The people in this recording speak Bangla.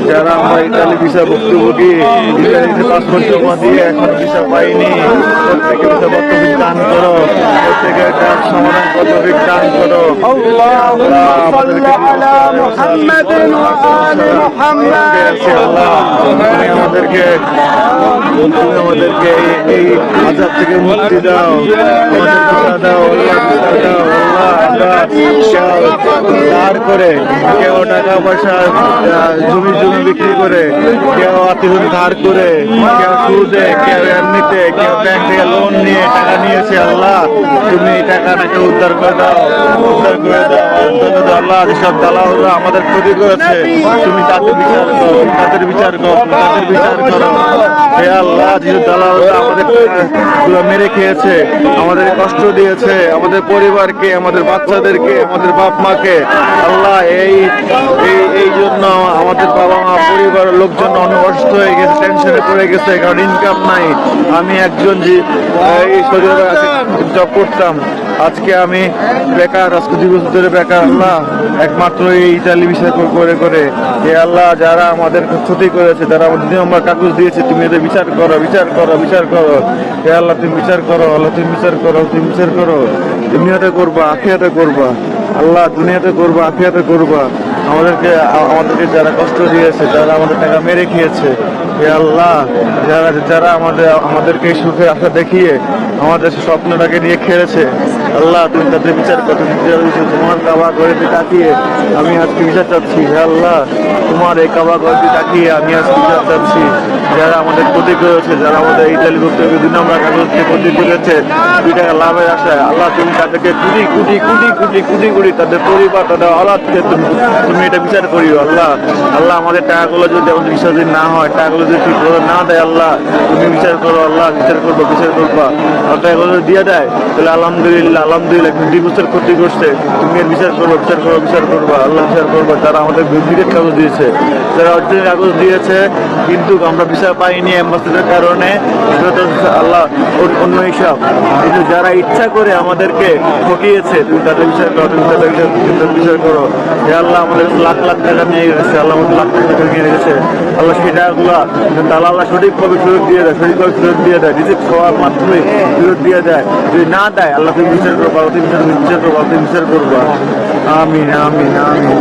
যারা আমরা ইতালি ভিসা ভুক্তভোগী, ইতালিতে পাসপোর্ট জমা দিয়ে এখন ভিসা পাইনি, প্রত্যেকে ভিসা পত্রবিক দান করো, প্রত্যেকে কাজ সমাধান পত্রবিক দান করো। আমাদেরকে এই আযাব থেকে মুক্তি দাও, দাও ধার করে, কেউ টাকা পয়সা জমি বিক্রি করে, কেউ আত্মীয় ধার করে, কেউ সুদে, কেউ এমনিতে, কেউ ব্যাংক থেকে লোন নিয়ে টাকা নিয়েছে। আল্লাহ তুমি এই টাকাটাকে উদ্ধার করে দাও, উদ্ধার করে দাও আল্লাহ। যেসব দালালরা আমাদের ক্ষতি করেছে, তুমি তাদের বিচার করো, তাদের বিচার করো, তাদের বিচার করো হে আল্লাহ। যেসব দালালরা আমাদের মেরে খেয়েছে, আমাদের কষ্ট দিয়েছে, আমাদের পরিবারকে, আমাদের বাচ্চাদেরকে, আমাদের বাপ মাকে, আল্লাহ এই জন্য আমাদের বাবা মা পরিবারের লোকজন অসুস্থ হয়ে গেছে, টেনশনে পড়ে গেছে, কারণ ইনকাম নাই। আমি একজন এই সৌদি আরবে জব করতাম, আজকে আমি বেকার, আজকে 2 বছর ধরে বেকার। আল্লাহ একমাত্র এই ইতালি বিষয় করে করে হে আল্লাহ, যারা আমাদের ক্ষতি করেছে, যারা আমাদের আমরা কাগজ দিয়েছে, তুমি এদের বিচার করো, বিচার করো, বিচার করো হে আল্লাহ। তুমি বিচার করো আল্লাহ, তুমি বিচার করো, তুমি বিচার করো। দুনিয়াতে করবা, আখিরাতে করবা আল্লাহ, দুনিয়াতে করবা, আখিরাতে করবা। আমাদেরকে যারা কষ্ট দিয়েছে, যারা আমাদের টাকা মেরে খেয়েছে হে আল্লাহ, যারা আমাদেরকে সুখের আশা দেখিয়ে আমাদের স্বপ্নটাকে নিয়ে খেলেছে, আল্লাহ তুমি তাদের বিচার করো। তোমার কাবা ঘরেতে তাকিয়ে আমি আজকে বিচার চাচ্ছি হে আল্লাহ, তোমার এই কাবা ঘরটি তাকিয়ে আমি আজকে বিচার চাচ্ছি। যারা আমাদের ক্ষতি করেছে, যারা আমাদের ইতালি করতে 2 নম্বর কাগজ দিয়ে ক্ষতি করেছে 2 টাকা লাভের আশায়, আল্লাহ তুমি তাদেরকে কোটি কোটি কোটি কোটি কোটি কোটি তাদের পরিবার, তাদের আলাদকে তুমি এটা বিচার করিও আল্লাহ। আল্লাহ আমাদের টাকাগুলো যদি আমাদের বিশ্বাসী না হয়, টাকাগুলো যদি ঠিক করে না দেয়, আল্লাহ তুমি বিচার করো আল্লাহ, বিচার করবো, বিচার করবা। আর টাকাগুলো দিয়ে দেয় তাহলে আলহামদুলিল্লাহ, আলহামদুলিল্লাহ 2 বছর ক্ষতি করছে, তুমি এর বিচার করবো, বিচার করবো, বিচার করবা আল্লাহ, বিচার করবো। যারা আমাদের বিক্রির কাগজ দিয়েছে, যারা অরিজিনাল কাগজ দিয়েছে কিন্তু আমরা ভিসা পাইনি অ্যাম্বাসিডারের কারণে, আল্লাহ অন্য হিসাব। কিন্তু যারা ইচ্ছা করে আমাদেরকে ঠকিয়েছে, তুমি তাদের বিচার করো, তুমি তাদের বিচার করো হে আল্লাহ। আমাদের লাখ লাখ টাকা নিয়ে গেছে, আল্লাহ আমাদের লাখ লাখ টাকা নিয়ে গেছে আল্লাহ। সেই টাকাগুলো দালাল্লাহ সঠিকভাবে ফেরত দিয়ে দেয়, সঠিকভাবে ফেরত দিয়ে দেয়, রিজেক্ট হওয়ার মাধ্যমে ফেরত দিয়ে দেয়। যদি না দেয়, আল্লাহ তুমি বিচার করবো, তুমি বিচার করবো, তুমি বিচার করবো। আমিন আমিন আমিন।